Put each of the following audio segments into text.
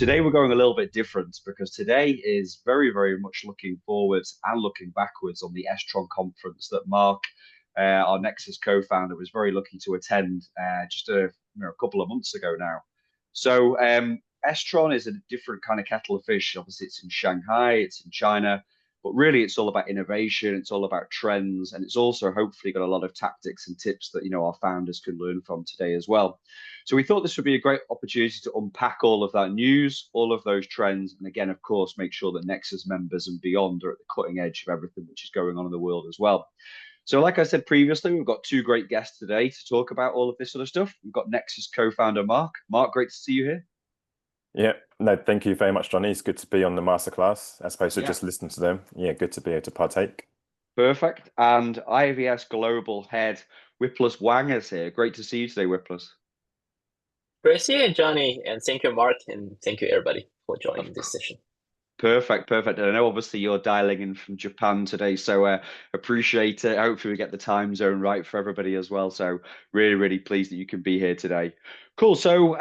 Today we're going a little bit different because today is very, very much looking forwards and looking backwards on the S-Tron conference that Mark, our Nexus co-founder, was very lucky to attend just a couple of months ago now. So S-Tron is a different kind of kettle of fish. Obviously, it's in Shanghai, it's in China, but really it's all about innovation, it's all about trends, and it's also hopefully got a lot of tactics and tips that our founders can learn from today as well. So we thought this would be a great opportunity to unpack all of that news, all of those trends, and again, of course, make sure that Nexus members and beyond are at the cutting edge of everything which is going on in the world as well. So like I said previously, we've got two great guests today to talk about all of this sort of stuff. We've got Nexus co-founder Mark. Mark, great to see you here. Yeah, no, thank you very much, Johnny. It's good to be on the masterclass as opposed to Yeah. just listen to them. Yeah, good to be able to partake. Perfect. And IVS Global Head Whipless Wang is here. Great to see you today, Whipless. Great to see you, Johnny, and thank you, Mark, and thank you, everybody, for joining Of this session. Perfect, perfect. And I know obviously you're dialing in from Japan today, so appreciate it. Hopefully we get the time zone right for everybody as well. So really, really pleased that you can be here today. Cool. So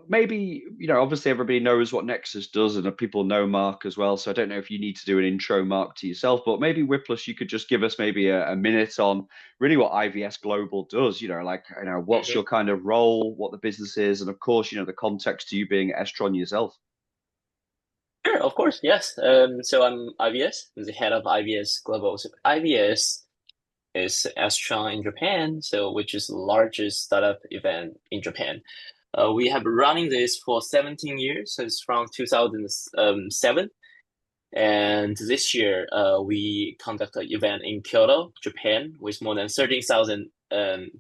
maybe, obviously everybody knows what Nexus does and people know Mark as well. So I don't know if you need to do an intro, Mark, to yourself, but maybe Whipless, you could just give us maybe a minute on really what IVS Global does, what's your kind of role, what the business is, and of course, the context to you being at S-Tron yourself. Sure, of course, yes. So I'm IVS, I'm the head of IVS Global. So IVS is S-Tron in Japan, which is the largest startup event in Japan. We have been running this for 17 years, so it's from 2007. And this year, we conduct an event in Kyoto, Japan, with more than 13,000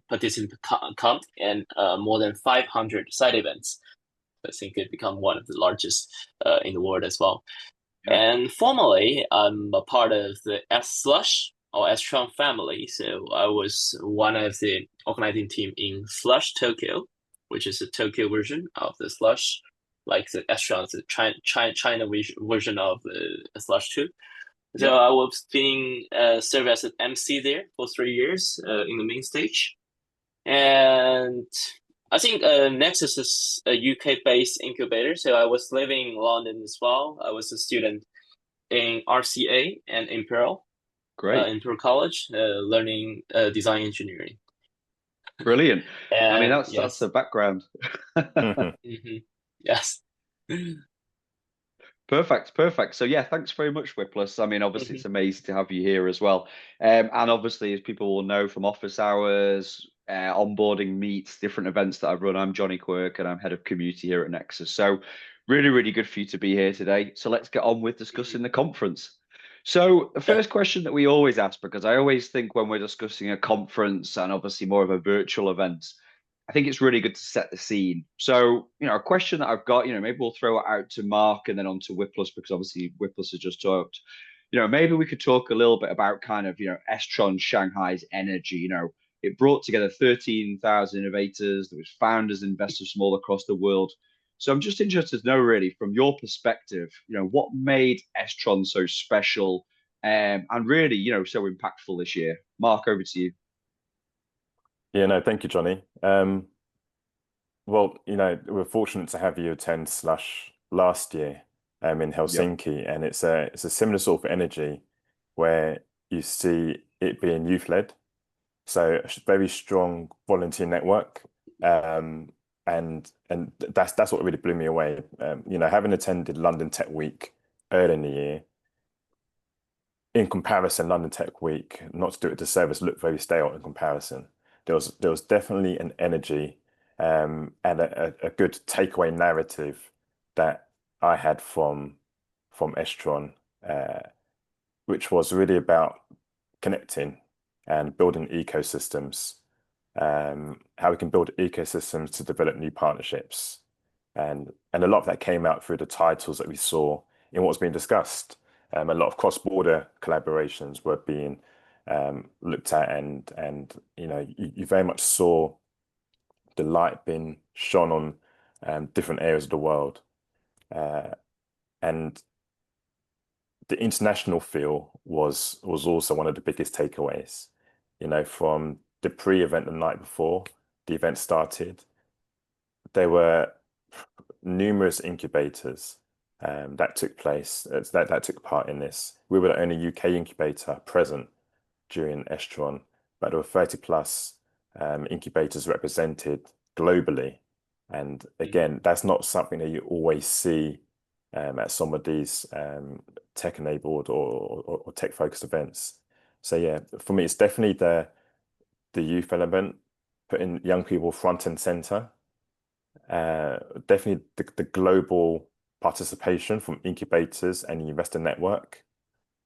participants count and more than 500 side events. I think it become one of the largest in the world as well. Yeah. And formally, I'm a part of the Slush or S-Tron family. So I was one of the organizing team in Slush Tokyo, which is a Tokyo version of the Slush, like the S-Tron, the China version of the Slush 2. So Yeah. I was being served as an MC there for 3 years in the main stage. And I think Nexus is a UK-based incubator, so I was living in London as well. I was a student in RCA and Imperial College, learning design engineering. Brilliant. And, I mean, that's yes. the background. Yes. Perfect. So yeah, thanks very much, Whipless. I mean, obviously it's amazing to have you here as well. And obviously, as people will know from office hours, onboarding meets, different events that I've run, I'm Johnny Quirk and I'm head of community here at Nexus. So really, really good for you to be here today. So let's get on with discussing the conference. So the first question that we always ask, because I always think when we're discussing a conference and obviously more of a virtual event, I think it's really good to set the scene. So, a question that I've got, maybe we'll throw it out to Mark and then on to Whipless, because obviously Whipless has just talked. Maybe we could talk a little bit about kind of, S-Tron Shanghai's energy. It brought together 13,000 innovators. There was founders, investors from all across the world. So I'm just interested to know, really, from your perspective, what made S-Tron so special and really, so impactful this year. Mark, over to you. Yeah, no, thank you, Johnny. Well, we're fortunate to have you attend Slush last year in Helsinki, and it's a similar sort of energy where you see it being youth-led, so a very strong volunteer network, and that's what really blew me away. Having attended London Tech Week earlier in the year, in comparison, London Tech Week, not to do it to service, looked very stale in comparison. There was definitely an energy and a good takeaway narrative that I had from S-Tron, which was really about connecting and building ecosystems, how we can build ecosystems to develop new partnerships. And a lot of that came out through the titles that we saw in what was being discussed. A lot of cross-border collaborations were being looked at, and you very much saw the light being shone on different areas of the world, and the international feel was also one of the biggest takeaways. From the pre-event the night before the event started, there were numerous incubators that took place, that took part in this. We were the only UK incubator present during S-Tron, but there were 30 plus incubators represented globally. And again, that's not something that you always see at some of these tech-enabled or tech-focused events. So yeah, for me, it's definitely the youth element, putting young people front and center. Definitely the global participation from incubators and the investor network.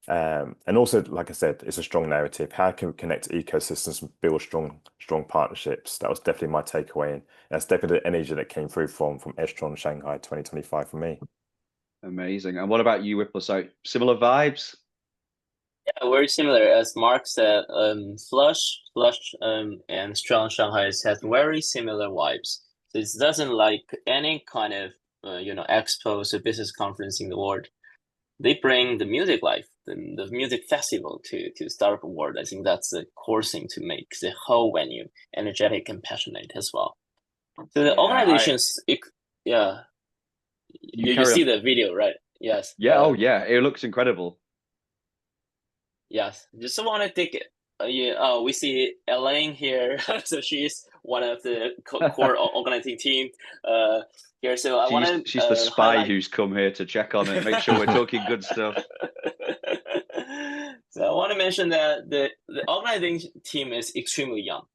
And also, like I said, it's a strong narrative. How can we connect ecosystems and build strong partnerships? That was definitely my takeaway, and that's definitely the energy that came through from S-Tron Shanghai 2025 for me. Amazing. And what about you, Whipple? So similar vibes? Yeah, very similar. As Mark said, Slush, and S-Tron Shanghai has very similar vibes. So it doesn't like any kind of expos or business conference in the world. They bring the music life, the music festival to Startup World. I think that's the core thing to make the whole venue energetic and passionate as well. So the organizations, you see the video, right? Yes. Yeah. Oh, yeah. It looks incredible. Yes. Just want to take it. We see Elaine here, so she's one of the core organizing team here. So I want to. She's the spy who's come here to check on it, make sure we're talking good stuff. So I want to mention that the organizing team is extremely young.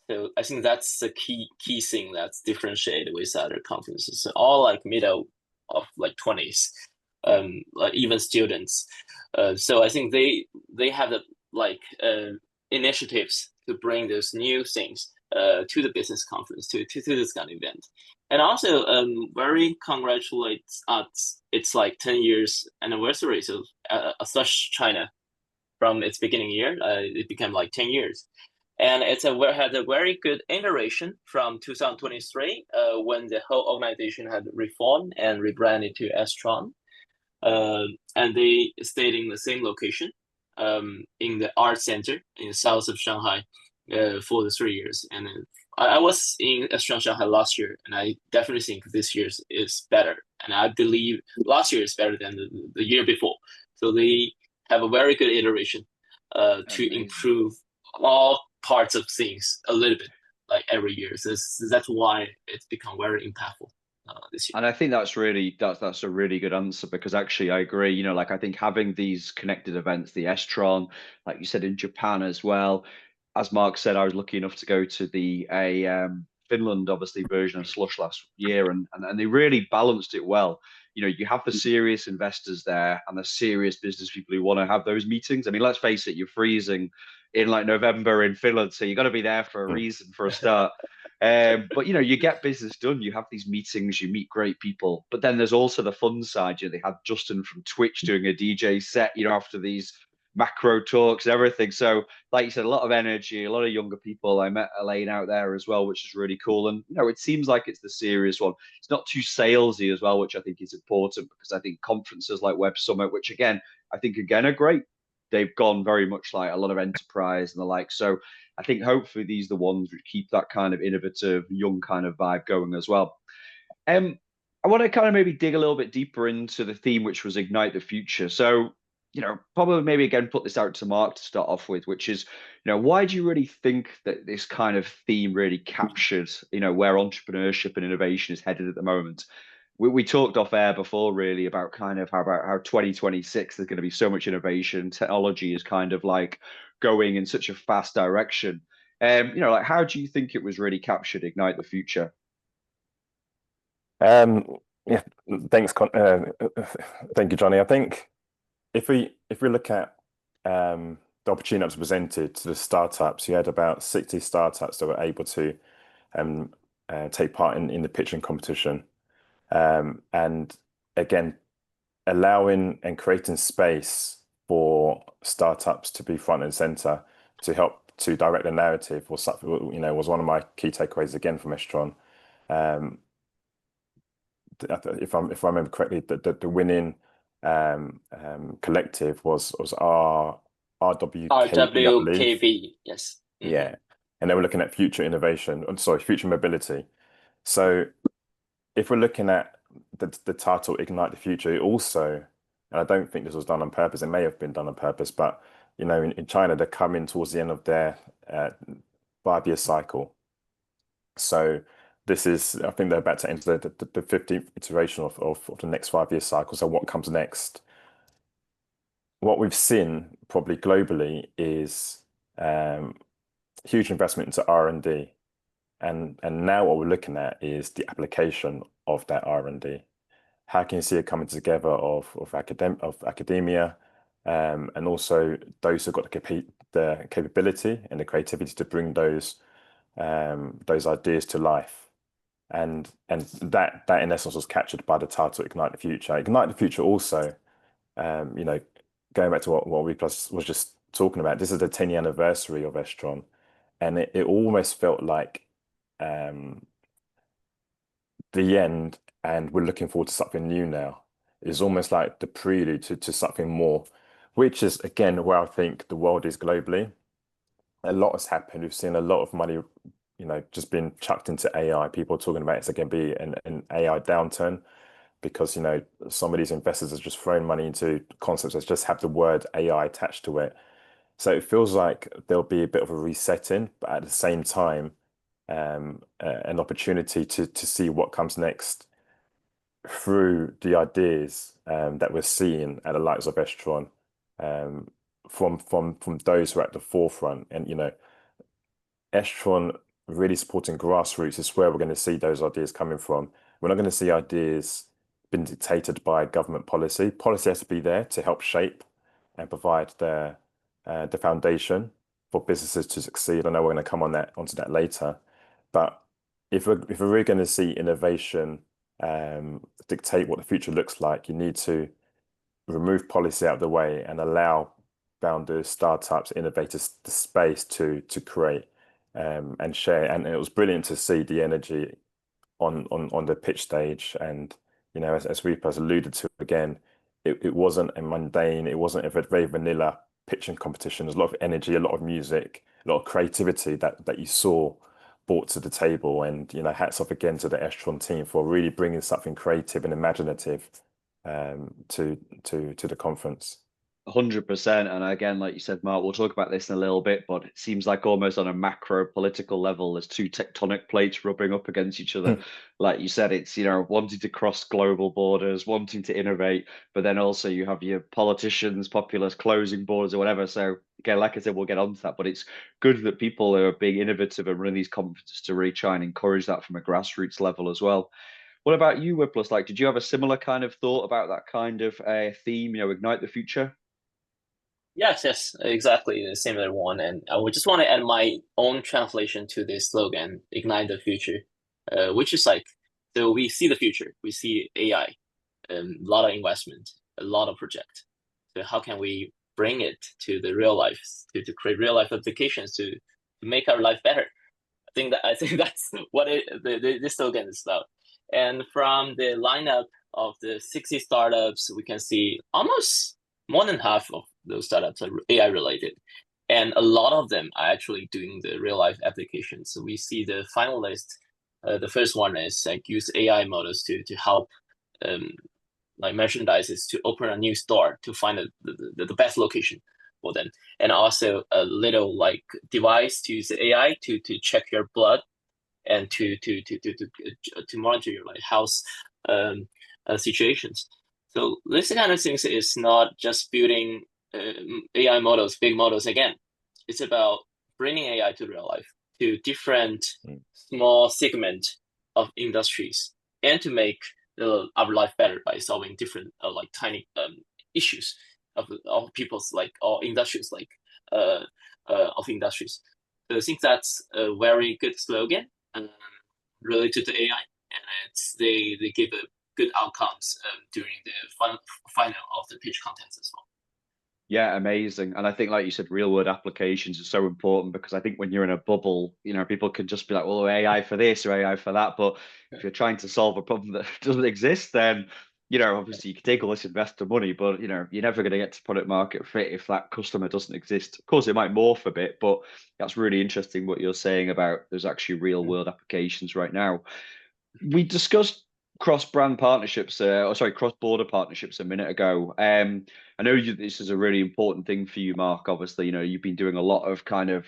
So I think that's the key thing that's differentiated with other conferences. So all like middle of like 20s, like even students. So I think they have the initiatives to bring those new things to the business conference, to this kind of event. And also very congratulates us. It's like 10 years anniversary. So Slush China, from its beginning year, it became like 10 years. And had a very good iteration from 2023 when the whole organization had reformed and rebranded to S-Tron. And they stayed in the same location in the art center in the south of Shanghai for the 3 years. And I was in S-Tron Shanghai last year, and I definitely think this year's is better. And I believe last year is better than the year before. So they have a very good iteration to improve all parts of things a little bit, like every year. So that's why it's become very impactful this year. And I think that's a really good answer, because actually I agree. Like I think having these connected events, the S-Tron, like you said, in Japan as well. As Mark said, I was lucky enough to go to the Finland, obviously, version of Slush last year, and they really balanced it well. You have the serious investors there and the serious business people who want to have those meetings. I mean, let's face it, you're freezing in like November in Finland, so you got to be there for a reason, for a start. But you get business done. You have these meetings, you meet great people. But then there's also the fun side. They had Justin from Twitch doing a DJ set, after these macro talks and everything. So, like you said, a lot of energy, a lot of younger people. I met Elaine out there as well, which is really cool. And it seems like it's the serious one. It's not too salesy as well, which I think is important, because I think conferences like Web Summit, which again are great, they've gone very much like a lot of enterprise and the like. So I think hopefully these are the ones which keep that kind of innovative, young kind of vibe going as well. I want to kind of maybe dig a little bit deeper into the theme, which was Ignite the Future. So, probably maybe again put this out to Mark to start off with, which is, why do you really think that this kind of theme really captured, where entrepreneurship and innovation is headed at the moment? We talked off air before really about kind of how 2026 there's going to be so much innovation. Technology is kind of like going in such a fast direction. Like how do you think it was really captured Ignite the Future? Yeah, thanks. Thank you, Johnny. I think if we look at the opportunity that was presented to the startups, you had about 60 startups that were able to take part in the pitching competition. And again, allowing and creating space for startups to be front and center to help to direct the narrative was something, was one of my key takeaways again from S-Tron. If I remember correctly, the winning collective was RWKV, yes. Yeah. And they were looking at future innovation, future mobility. So if we're looking at the title Ignite the Future, it also, and I don't think this was done on purpose, it may have been done on purpose, but in China, they're coming towards the end of their 5-year cycle. So this is, I think they're about to enter the 15th iteration of the next 5-year cycle. So what comes next? What we've seen probably globally is huge investment into R&D. And now what we're looking at is the application of that R&D. How can you see it coming together of academia, and also those who've got the capability and the creativity to bring those ideas to life. And that in essence was captured by the title Ignite the Future. Ignite the Future also, going back to what we plus was just talking about, this is the 10-year anniversary of S-Tron, and it almost felt like the end, and we're looking forward to something new now. It's almost like the prelude to something more, which is again where I think the world is globally. A lot has happened. We've seen a lot of money, just being chucked into AI. People are talking about it's going to be an AI downturn because some of these investors have just thrown money into concepts that just have the word AI attached to it. So it feels like there'll be a bit of a resetting, but at the same time, an opportunity to see what comes next through the ideas that we're seeing at the likes of S-Tron, from those who are at the forefront. And S-Tron really supporting grassroots is where we're going to see those ideas coming from. We're not going to see ideas being dictated by government policy. Policy has to be there to help shape and provide the foundation for businesses to succeed. I know we're going to come onto that later, but if we're really going to see innovation dictate what the future looks like, you need to remove policy out of the way and allow founders, startups, innovators the space to create and share. And it was brilliant to see the energy on the pitch stage. And as Reaper alluded to again, it wasn't a mundane, it wasn't a very vanilla pitching competition. There's a lot of energy, a lot of music, a lot of creativity that you saw brought to the table. And hats off again to the S-Tron team for really bringing something creative and imaginative to the conference. 100%. And again, like you said, Mark, we'll talk about this in a little bit, but it seems like almost on a macro political level, there's two tectonic plates rubbing up against each other. Like you said, it's, wanting to cross global borders, wanting to innovate, but then also you have your politicians, populists closing borders or whatever. So again, like I said, we'll get onto that, but it's good that people are being innovative and running these conferences to really try and encourage that from a grassroots level as well. What about you, Whipless? Like, did you have a similar kind of thought about that kind of theme, Ignite the Future? Yes, exactly the similar one. And I would just want to add my own translation to this slogan, Ignite the Future, which is like, so we see the future, we see AI, a lot of investment, a lot of project. So how can we bring it to the real life, to create real life applications to make our life better? I think that's what this slogan is about. And from the lineup of the 60 startups, we can see almost more than half of those startups are AI related. And a lot of them are actually doing the real life applications. So we see the finalist, the first one is like use AI models to help like merchandises to open a new store to find the best location for them. And also a little like device to use AI to check your blood and to monitor your like health situations. So this kind of things is not just building AI models, big models again. It's about bringing AI to real life, to different small segment of industries, and to make our life better by solving different like tiny issues of people's like or industries like of industries. So I think that's a very good slogan related to AI, and they give a good outcomes during the final of the pitch contents as well. Yeah, amazing. And I think, like you said, real world applications are so important because I think when you're in a bubble, people can just be like, well, AI for this or AI for that. But if you're trying to solve a problem that doesn't exist, then, obviously you can take all this investor money, but, you're never going to get to product market fit if that customer doesn't exist. Of course, it might morph a bit, but that's really interesting what you're saying about there's actually real world applications right now. We discussed cross-brand partnerships, cross-border partnerships a minute ago. I know this is a really important thing for you, Mark. Obviously, you've been doing a lot of kind of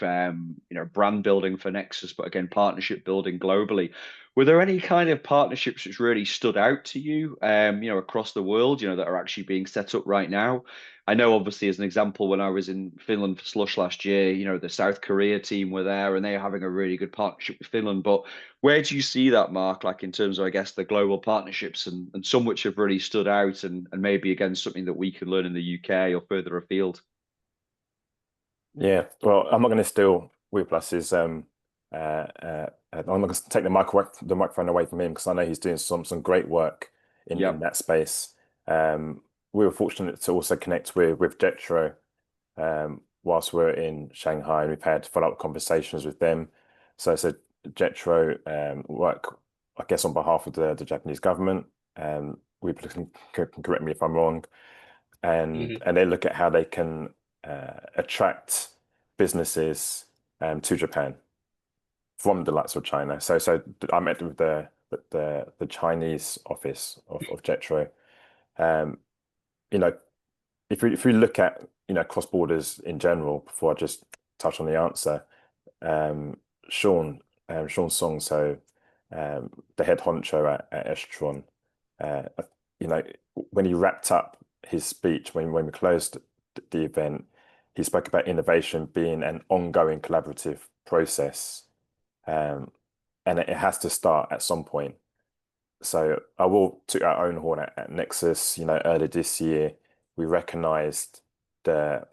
brand building for Nexus, but again, partnership building globally. Were there any kind of partnerships which really stood out to you, across the world, that are actually being set up right now? I know, obviously, as an example, when I was in Finland for Slush last year, the South Korea team were there and they're having a really good partnership with Finland. But where do you see that, Mark, like in terms of, I guess, the global partnerships and some which have really stood out and maybe, again, something that we can learn in the UK or further afield? Yeah, well, I'm not going to steal Whiplus's. I'm not going to take the microphone away from him because I know he's doing some great work in that space. We were fortunate to also connect with Jetro whilst we're in Shanghai, and we've had follow-up conversations with them. So Jetro work, I guess, on behalf of the Japanese government. Whiplus can correct me if I'm wrong, and they look at how they can attract businesses to Japan from the likes of China. So I met with the Chinese office of Jetro. If we look at cross borders in general, before I just touch on the answer, Sean Song, so the head honcho at S-Tron, when he wrapped up his speech, when we closed the event, he spoke about innovation being an ongoing collaborative process, and it has to start at some point. So I will toot our own horn at Nexus. Earlier this year, we recognized the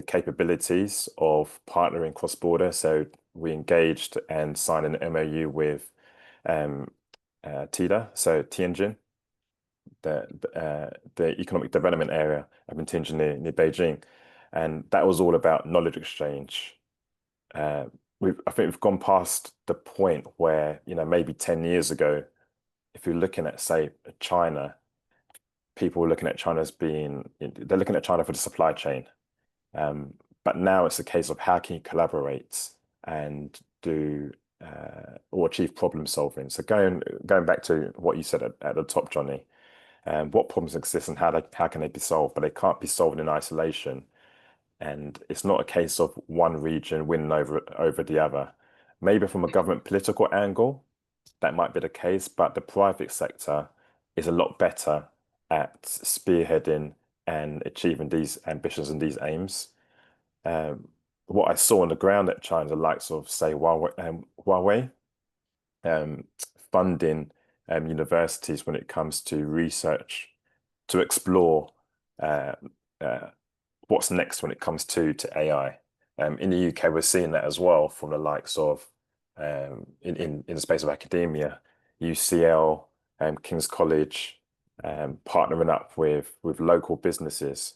capabilities of partnering cross-border. So we engaged and signed an MOU with TIDA, so Tianjin, the economic development area of Tianjin near Beijing, and that was all about knowledge exchange. I think we've gone past the point where maybe 10 years ago, if you're looking at, say, China, people were looking at China as they're looking at China for the supply chain. But now it's a case of how can you collaborate and do or achieve problem solving. So going back to what you said at the top, Johnny, what problems exist and how can they be solved? But they can't be solved in isolation. And it's not a case of one region winning over the other. Maybe from a government political angle, that might be the case, but the private sector is a lot better at spearheading and achieving these ambitions and these aims. What I saw on the ground at China, the likes of, say, Huawei, funding universities when it comes to research to explore what's next when it comes to AI. In the UK, we're seeing that as well from the likes of in the space of academia, UCL, King's College, partnering up with local businesses.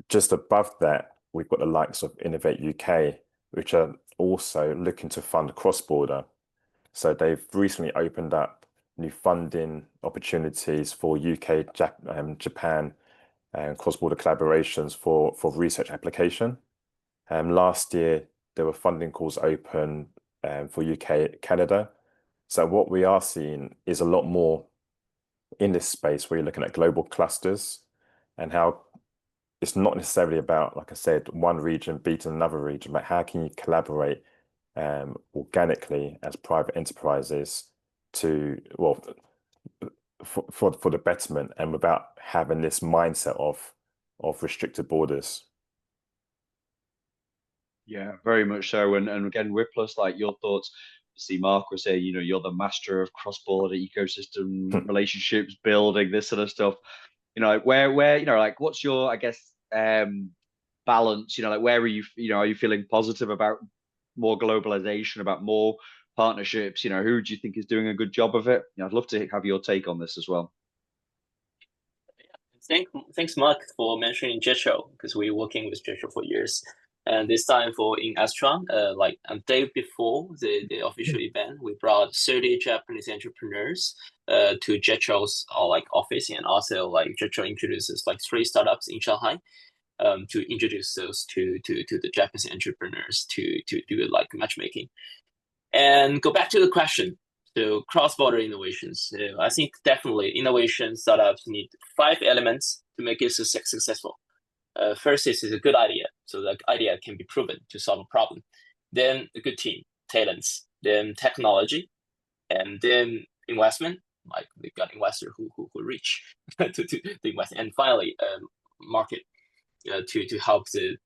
Just above that, we've got the likes of Innovate UK, which are also looking to fund cross-border. So they've recently opened up new funding opportunities for UK, Japan, and cross-border collaborations for research application. Last year, there were funding calls open for UK, Canada. So what we are seeing is a lot more in this space where you're looking at global clusters and how it's not necessarily about, like I said, one region beating another region, but how can you collaborate organically as private enterprises to, well, for the betterment and without having this mindset of restricted borders. Yeah, very much so. And again, Whiplus, like your thoughts. See, Mark was saying, you're the master of cross-border ecosystem relationships, building this sort of stuff. Where like what's your, I guess, balance? Like where are you? Are you feeling positive about more globalization, about more partnerships? Who do you think is doing a good job of it? I'd love to have your take on this as well. Thanks, Mark, for mentioning Jetro, because we're working with Jetro for years. And this time in S-Tron, like a day before the official event, we brought 30 Japanese entrepreneurs to Jetro's office, and also Jetro introduces 3 startups in Shanghai to introduce those to the Japanese entrepreneurs to do matchmaking. And go back to the question. So cross-border innovations. I think definitely innovation startups need 5 elements to make it successful. First is a good idea, so the idea can be proven to solve a problem. Then a good team, talents. Then technology, and then investment. Like they got investor who reach to invest, and finally market to help the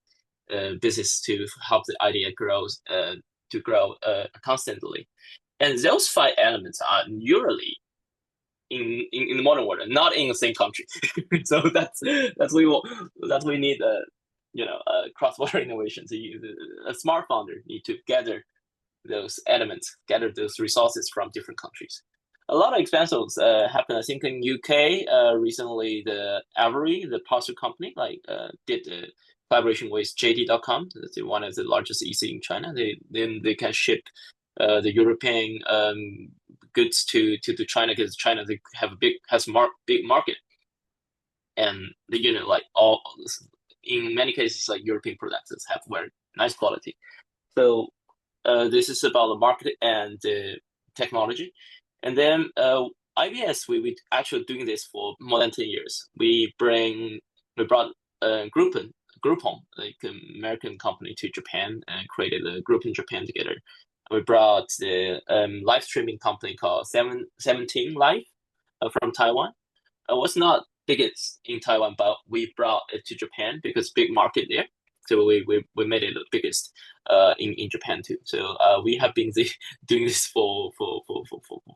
business, to help the idea grows to grow constantly. And those 5 elements are usually in the modern world, not in the same country. So that's we need cross-border innovation. So a smart founder need to gather those elements, gather those resources from different countries. A lot of examples happen. I think in UK recently, the Avery, the parcel company, did a collaboration with JD.com. That's one of the largest EC in China. They can ship the European goods to China, because China they have big market, and all in many cases like European products that have very nice quality. So this is about the market and the technology. And then IBS, we actually doing this for more than 10 years. We brought Groupon, like an American company, to Japan and created a group in Japan together. We brought the live streaming company called 17 Live from Taiwan. It was not biggest in Taiwan, but we brought it to Japan because big market there. So we made it the biggest in Japan too. So we have been doing this for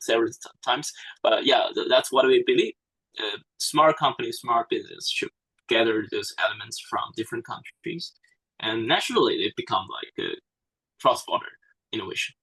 several times. But yeah, that's what we believe. Smart companies, smart business should gather those elements from different countries, and naturally they become like a cross-border innovation.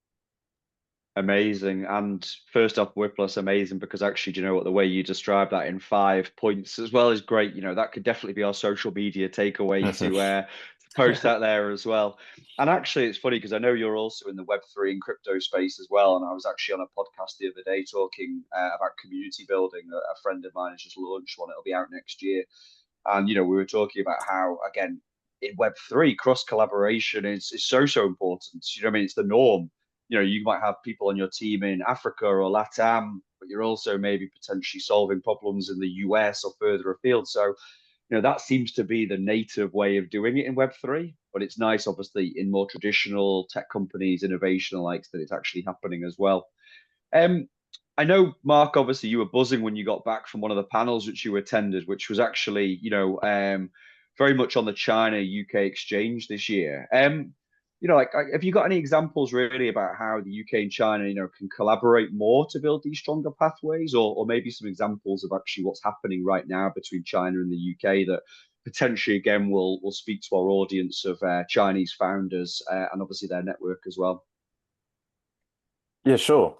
Amazing. And first off, Whipless, amazing, because actually, do you know what, the way you describe that in 5 points as well is great. That could definitely be our social media takeaway to post out there as well. And actually, it's funny because I know you're also in the Web3 and crypto space as well. And I was actually on a podcast the other day talking about community building. A friend of mine has just launched one. It'll be out next year. And, we were talking about how, again, in Web3, cross collaboration is so important. I mean, it's the norm. You might have people on your team in Africa or LATAM, but you're also maybe potentially solving problems in the US or further afield. So, that seems to be the native way of doing it in Web3. But it's nice, obviously, in more traditional tech companies, innovation likes, that it's actually happening as well. I know, Mark, obviously you were buzzing when you got back from one of the panels which you attended, which was actually, very much on the China UK exchange this year. Have you got any examples really about how the UK and China, can collaborate more to build these stronger pathways, or maybe some examples of actually what's happening right now between China and the UK that potentially, again, will speak to our audience of Chinese founders and obviously their network as well? Yeah, sure.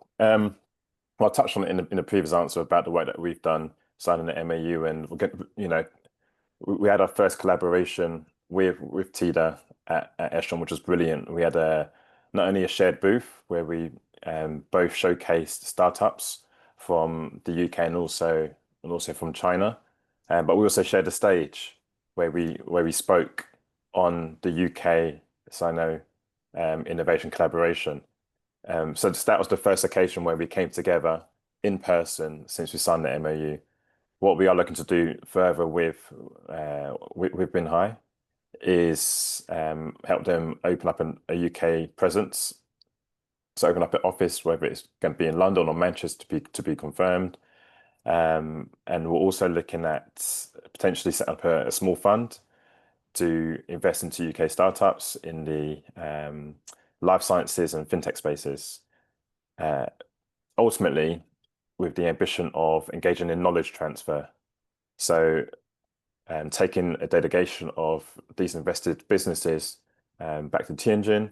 Well, I touched on it in the previous answer about the work that we've done signing the MAU, and we had our first collaboration with TIDA at S-Tron, which was brilliant. We had not only a shared booth where we both showcased startups from the UK and also from China, but we also shared a stage where we spoke on the UK Sino innovation collaboration. So that was the first occasion where we came together in person since we signed the MOU. What we are looking to do further with Binhai is help them open up a UK presence. So open up an office, whether it's going to be in London or Manchester to be confirmed. And we're also looking at potentially setting up a small fund to invest into UK startups in the life sciences and fintech spaces. Ultimately, with the ambition of engaging in knowledge transfer. So taking a delegation of these invested businesses back to Tianjin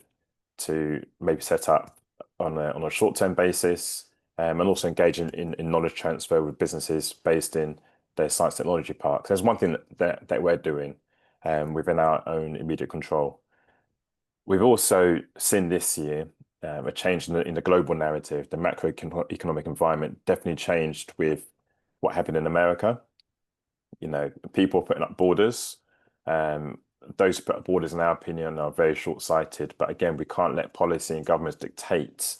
to maybe set up on a short-term basis, and also engaging in knowledge transfer with businesses based in their science technology parks. There's one thing that we're doing within our own immediate control. We've also seen this year a change in the global narrative. The macroeconomic environment definitely changed with what happened in America. People putting up borders. Those who put up borders, in our opinion, are very short-sighted. But again, we can't let policy and governments dictate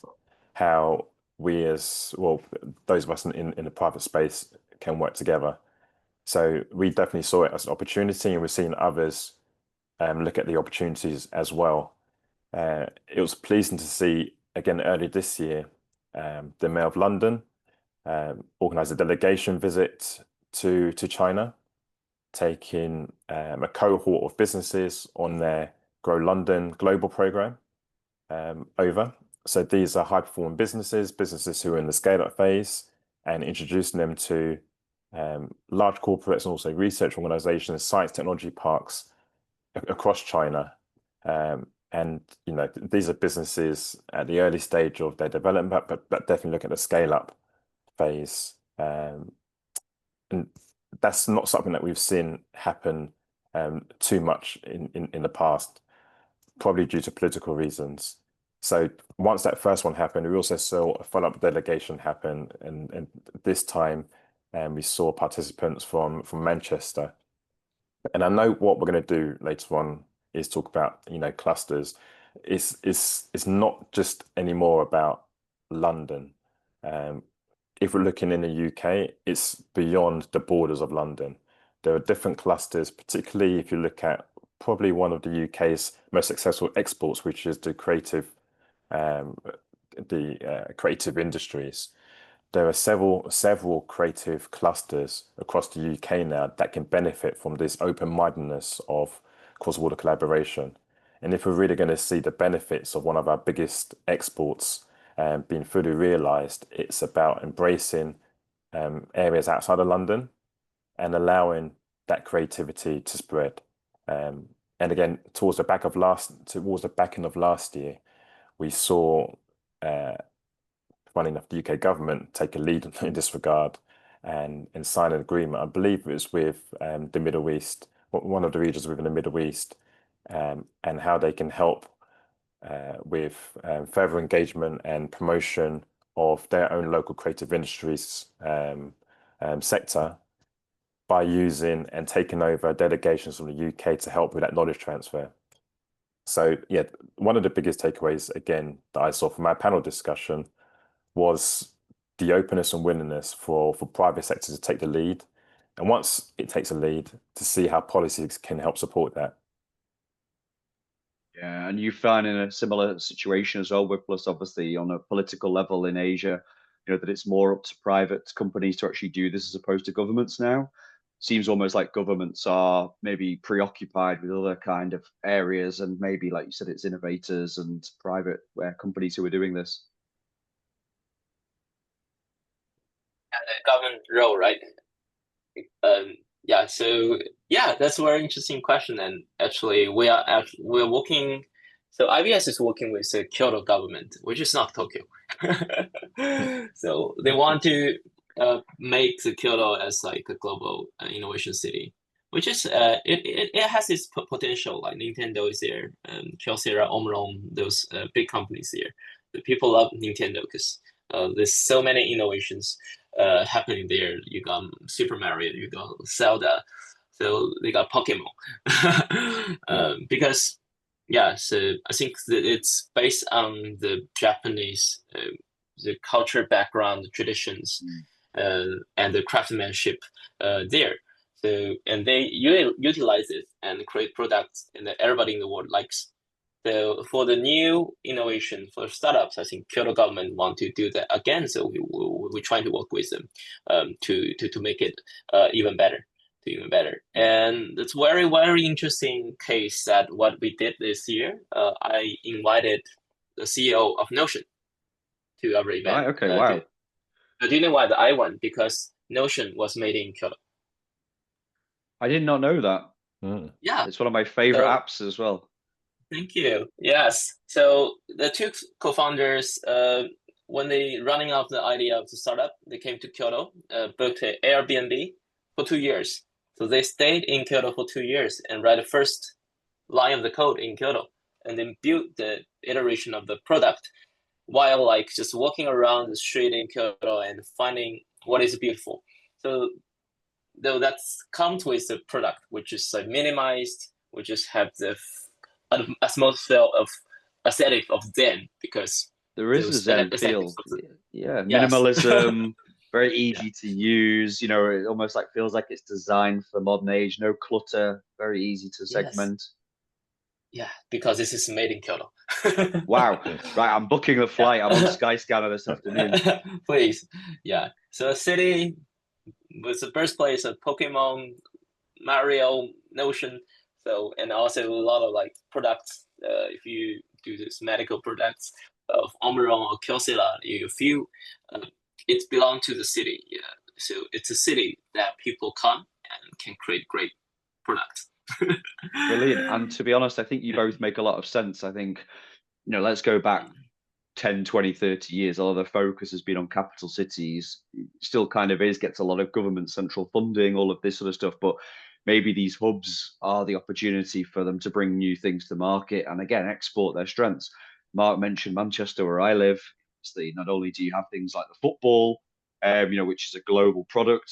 how we as well, those of us in the private space can work together. So we definitely saw it as an opportunity, and we've seen others look at the opportunities as well. It was pleasing to see again early this year, the Mayor of London organised a delegation visit to China, taking a cohort of businesses on their Grow London global program over. So these are high performing businesses who are in the scale up phase, and introducing them to large corporates and also research organizations, science technology parks across China. And these are businesses at the early stage of their development, but definitely look at the scale up phase. And that's not something that we've seen happen too much in the past, probably due to political reasons. So once that first one happened, we also saw a follow-up delegation happen, and this time we saw participants from Manchester. And I know what we're going to do later on is talk about clusters. It's not just anymore about London. If we're looking in the UK, it's beyond the borders of London. There are different clusters, particularly if you look at probably one of the UK's most successful exports, which is the creative industries. There are several creative clusters across the UK now that can benefit from this open-mindedness of cross-border collaboration. And if we're really going to see the benefits of one of our biggest exports being fully realized, it's about embracing areas outside of London and allowing that creativity to spread. And again, towards the back end of last year, we saw, funny enough, the UK government take a lead in this regard and sign an agreement. I believe it was with the Middle East, one of the regions within the Middle East, and how they can help with further engagement and promotion of their own local creative industries sector by using and taking over delegations from the UK to help with that knowledge transfer. So yeah, one of the biggest takeaways, again, that I saw from our panel discussion was the openness and willingness for private sector to take the lead. And once it takes a lead, to see how policies can help support that. Yeah, and you find in a similar situation as well, with plus obviously on a political level in Asia, that it's more up to private companies to actually do this as opposed to governments now. Seems almost like governments are maybe preoccupied with other kind of areas, and maybe, like you said, it's innovators and private companies who are doing this. And the government role, right? Yeah, so yeah, that's a very interesting question. And actually, we're working. So IBS is working with the Kyoto government, which is not Tokyo. So they want to make the Kyoto as like a global innovation city, which is it has its potential. Like Nintendo is there, Kyocera, Omron, those big companies there. The people love Nintendo because there's so many innovations happening there. You got Super Mario, you got Zelda, so they got Pokemon. Because yeah, so I think that it's based on the Japanese the culture background, the traditions, and the craftsmanship there. So and they utilize it and create products that everybody in the world likes. So for the new innovation for startups, I think Kyoto government want to do that again. So we're trying to work with them to make it even better, And it's very, very interesting case that what we did this year. I invited the CEO of Notion to our event. Right, okay, wow. Do you know why I went? Because Notion was made in Kyoto. I did not know that. Yeah, it's one of my favorite apps as well. Thank you. Yes. So the two co-founders, when they running out the idea of the startup, they came to Kyoto, booked an Airbnb for 2 years. So they stayed in Kyoto for 2 years and write the first line of the code in Kyoto, and then built the iteration of the product while like just walking around the street in Kyoto and finding what is beautiful. So though that's comes with the product, which is like minimized, which just have the atmosphere of aesthetic of Zen, because there is a Zen feel. Yeah, Yes. minimalism, very Yeah. easy to use. It almost like feels like it's designed for modern age. No clutter, very easy to Yes. segment. Yeah, because this is made in Kyoto. Wow. Right, I'm booking the flight. I'm on Yeah. Skyscanner this afternoon. Please. Yeah. So a city was the birthplace of Pokemon, Mario, Notion. So and also a lot of like products. If you do this medical products of Omron or Kyocera, you feel it belongs to the city. Yeah. So it's a city that people come and can create great products. Brilliant. And to be honest, I think you both make a lot of sense. I think, let's go back 10, 20, 30 years. A lot of the focus has been on capital cities. Still kind of is, gets a lot of government central funding, all of this sort of stuff. But maybe these hubs are the opportunity for them to bring new things to market and again, export their strengths. Mark mentioned Manchester, where I live. Obviously, not only do you have things like the football, which is a global product,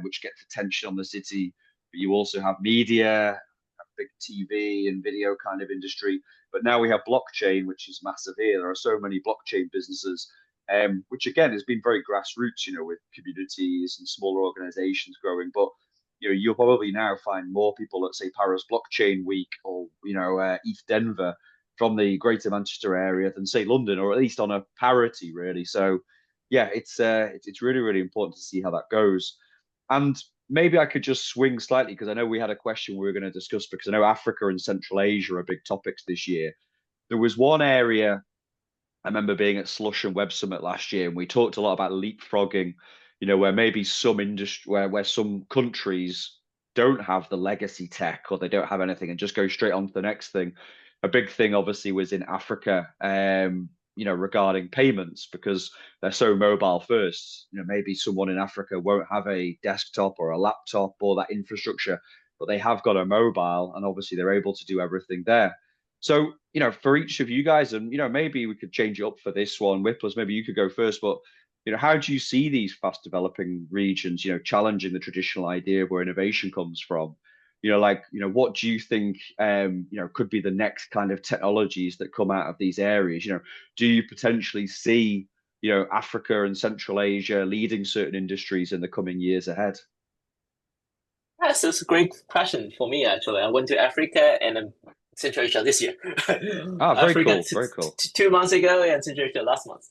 which gets attention on the city, but you also have media, big TV and video kind of industry. But now we have blockchain, which is massive here. There are so many blockchain businesses, which again has been very grassroots, with communities and smaller organizations growing. But you'll probably now find more people at say Paris Blockchain Week or ETH Denver from the Greater Manchester area than say London, or at least on a parity really. So yeah, it's really really important to see how that goes. And maybe I could just swing slightly because I know we had a question we were going to discuss because I know Africa and Central Asia are big topics this year. There was one area I remember being at Slush and Web Summit last year, and we talked a lot about leapfrogging, where maybe some industry, where some countries don't have the legacy tech or they don't have anything and just go straight on to the next thing. A big thing, obviously, was in Africa, regarding payments because they're so mobile first. Maybe someone in Africa won't have a desktop or a laptop or that infrastructure, but they have got a mobile, and obviously they're able to do everything there. So, for each of you guys, and maybe we could change it up for this one, Whipplers, maybe you could go first, but how do you see these fast developing regions, challenging the traditional idea of where innovation comes from? What do you think could be the next kind of technologies that come out of these areas? Do you potentially see, Africa and Central Asia leading certain industries in the coming years ahead? Yes, that's a great question for me, actually. I went to Africa and Central Asia this year. Ah, very Africa cool, very cool. 2 months ago and Central Asia last month.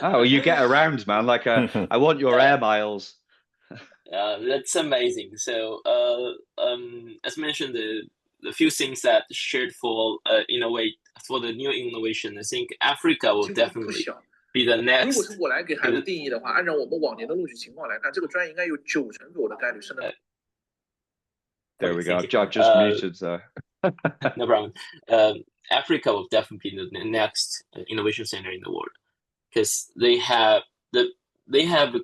Oh, well, you get around, man. Like, I want your air miles. That's amazing. So, as mentioned, the few things that shared for innovate for the new innovation, I think Africa will definitely be the 如果 next. 是我来给孩子定义的话，按照我们往年的录取情况来看，这个专业应该有90%左右的概率升得。There we go. Thank you. I've just muted, so. No problem. Africa will definitely be the next innovation center in the world because they have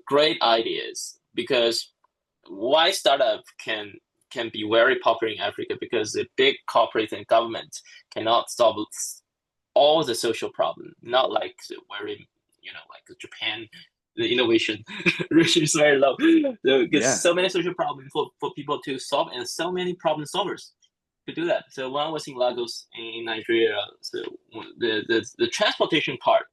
great ideas. Because why startup can be very popular in Africa because the big corporate and government cannot solve all the social problem. Not like very like Japan, the innovation ratio is very low. There's so many social problems for people to solve and so many problem solvers to do that. So when I was in Lagos in Nigeria, so the transportation part,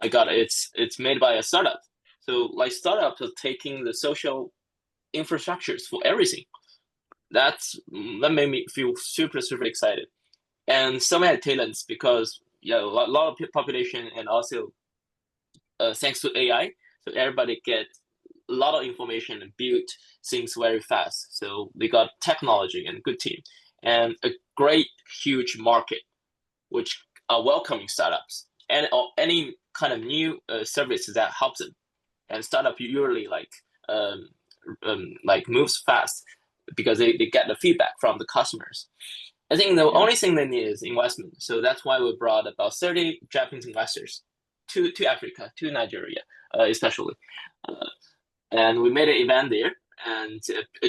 I got it's made by a startup. So like startups are taking the social infrastructures for everything. That made me feel super excited, and so many talents because a lot of population and also thanks to AI, so everybody get a lot of information and build things very fast. So they got technology and good team and a great huge market, which are welcoming startups and any kind of new services that helps them. And startup usually like moves fast because they get the feedback from the customers. I think the only thing they need is investment. So that's why we brought about 30 Japanese investors to Africa, to Nigeria, especially. And we made an event there, and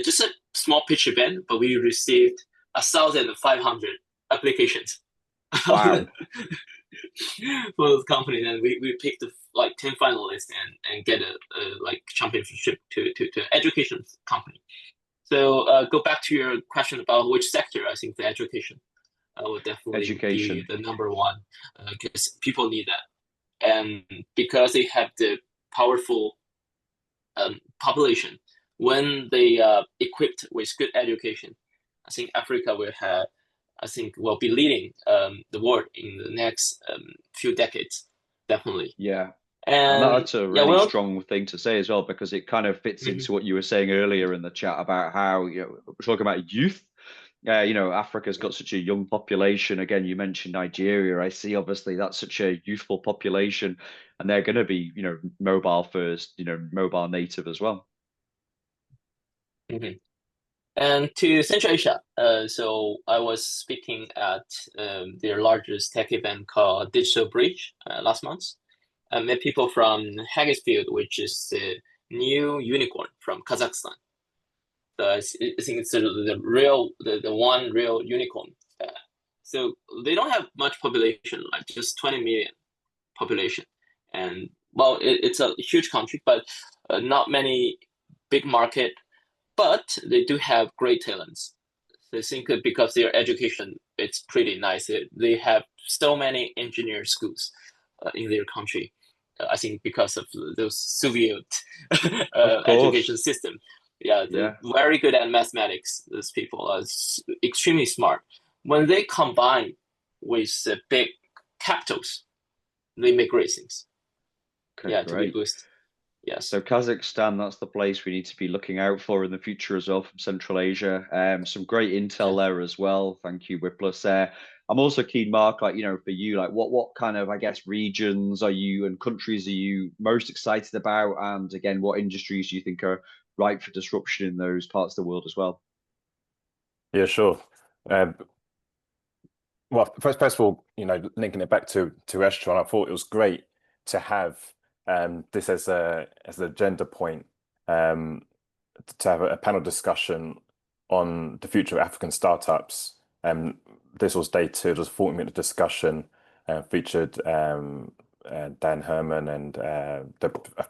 just a small pitch event, but we received 1,500 applications. Wow. For the company, and we picked like 10 finalists and get a like championship to education company. So go back to your question about which sector. I think the education will definitely be the number one because people need that. and because they have the powerful population, when they equipped with good education, I think Africa will be leading the world in the next few decades, definitely. Yeah. And And that's a yeah, really well, strong thing to say as well, because it kind of fits into what you were saying earlier in the chat about how, we're talking about youth. Africa's got such a young population. Again, you mentioned Nigeria. I see obviously that's such a youthful population, and they're going to be, mobile first, mobile native as well. And to Central Asia, so I was speaking at their largest tech event called Digital Bridge last month. I met people from Haggisfield, which is the new unicorn from Kazakhstan. So I think it's the one real unicorn. So they don't have much population, like just 20 million population. And well, it's a huge country, but not many big market, but they do have great talents. I think because their education, it's pretty nice. They have so many engineer schools in their country. I think because of those Soviet Of education course. system. Yeah, they're Yeah. very good at mathematics. Those people are extremely smart. When they combine with big capitals, they make great things. Okay, Yeah, to be great. boosted. Yes. So Kazakhstan, that's the place we need to be looking out for in the future as well from Central Asia. Some great intel there as well. Thank you, Whipless. I'm also keen, Mark, for you, what kind of, I guess, regions are you and countries are you most excited about? And again, what industries do you think are ripe for disruption in those parts of the world as well? Yeah, sure. Well, first of all, linking it back to S-Tron, I thought it was great to have this as an agenda point, to have a panel discussion on the future of African startups. This was day 2. It was a 40-minute discussion, featured Dan Herman and I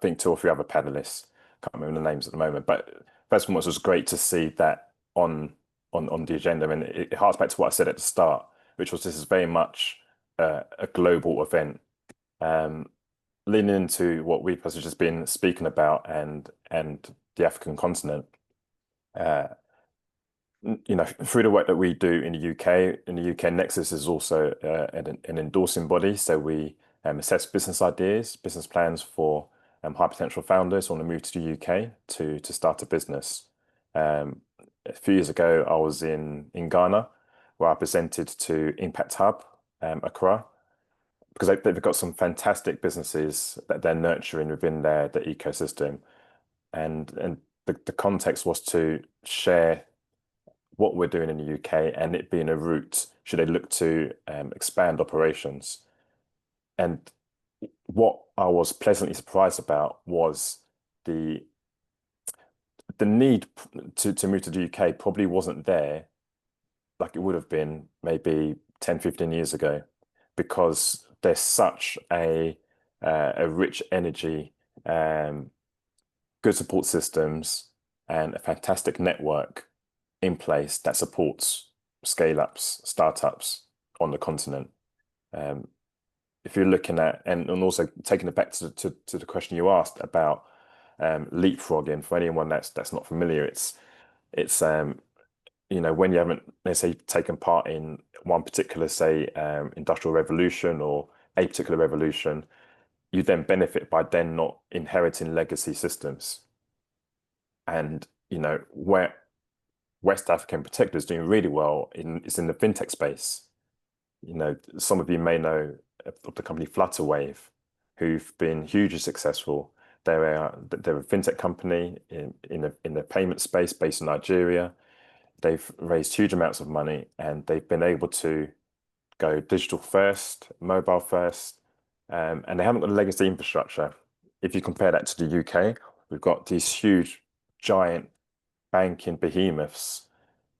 think 2 or 3 other panelists. Can't remember the names at the moment, but first one was great to see that on the agenda. I mean, it harks back to what I said at the start, which was this is very much a global event, leaning into what we've just been speaking about and the African continent. Through the work that we do in the UK, Nexus is also an endorsing body. So we assess business ideas, business plans for high potential founders who want to move to the UK to start a business. A few years ago, I was in Ghana, where I presented to Impact Hub, Accra, because they've got some fantastic businesses that they're nurturing within their ecosystem, and the context was to share what we're doing in the UK and it being a route should they look to expand operations. And what I was pleasantly surprised about was the need to move to the UK probably wasn't there like it would have been maybe 10, 15 years ago, because there's such a rich energy, good support systems, and a fantastic network in place that supports scale-ups, startups on the continent. If you're looking at, and also taking it back to the question you asked about leapfrogging, for anyone that's not familiar, it's when you haven't, let's say, taken part in one particular, say, industrial revolution or a particular revolution, you then benefit by then not inheriting legacy systems. And where West Africa in particular is doing really well is in the fintech space. Some of you may know of the company Flutterwave, who've been hugely successful. They're a fintech company in the payment space based in Nigeria. They've raised huge amounts of money and they've been able to go digital first, mobile first, and they haven't got a legacy infrastructure. If you compare that to the UK, we've got these huge, giant banking behemoths.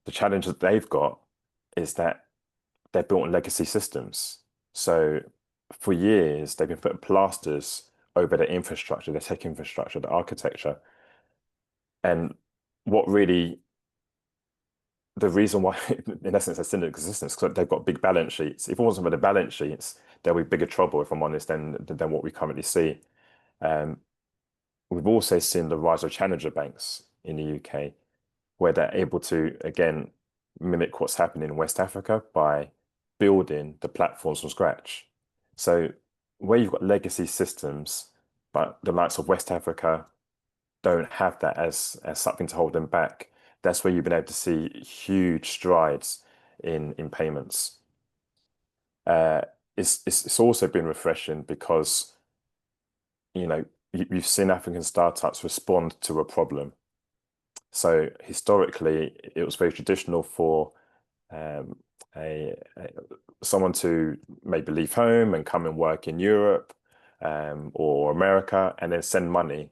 The challenge that they've got is that they're built on legacy systems. So for years, they've been putting plasters over their infrastructure, their tech infrastructure, the architecture. And what really the reason why, in essence, they're still in existence, because they've got big balance sheets. If it wasn't for the balance sheets, there'll be bigger trouble, if I'm honest, than what we currently see. We've also seen the rise of challenger banks in the UK, where they're able to, again, mimic what's happening in West Africa by building the platforms from scratch. So where you've got legacy systems, but the likes of West Africa don't have that as something to hold them back, that's where you've been able to see huge strides in payments. It's also been refreshing because, you know, you've seen African startups respond to a problem. So historically, it was very traditional for someone to maybe leave home and come and work in Europe or America, and then send money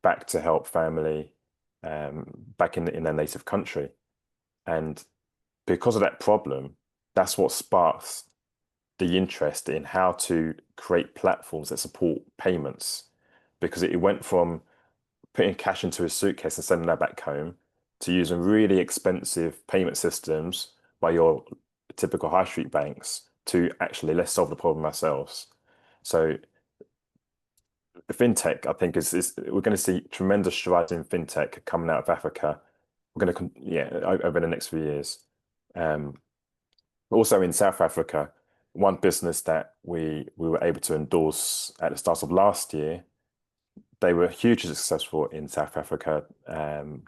back to help family back in their native country. And because of that problem, that's what sparks the interest in how to create platforms that support payments, because it went from putting cash into a suitcase and sending that back home to using really expensive payment systems by your typical high street banks to actually, let's solve the problem ourselves. So fintech, I think, is we're going to see tremendous strides in fintech coming out of Africa. We're going to, over the next few years. Also in South Africa, one business that we were able to endorse at the start of last year, they were hugely successful in South Africa.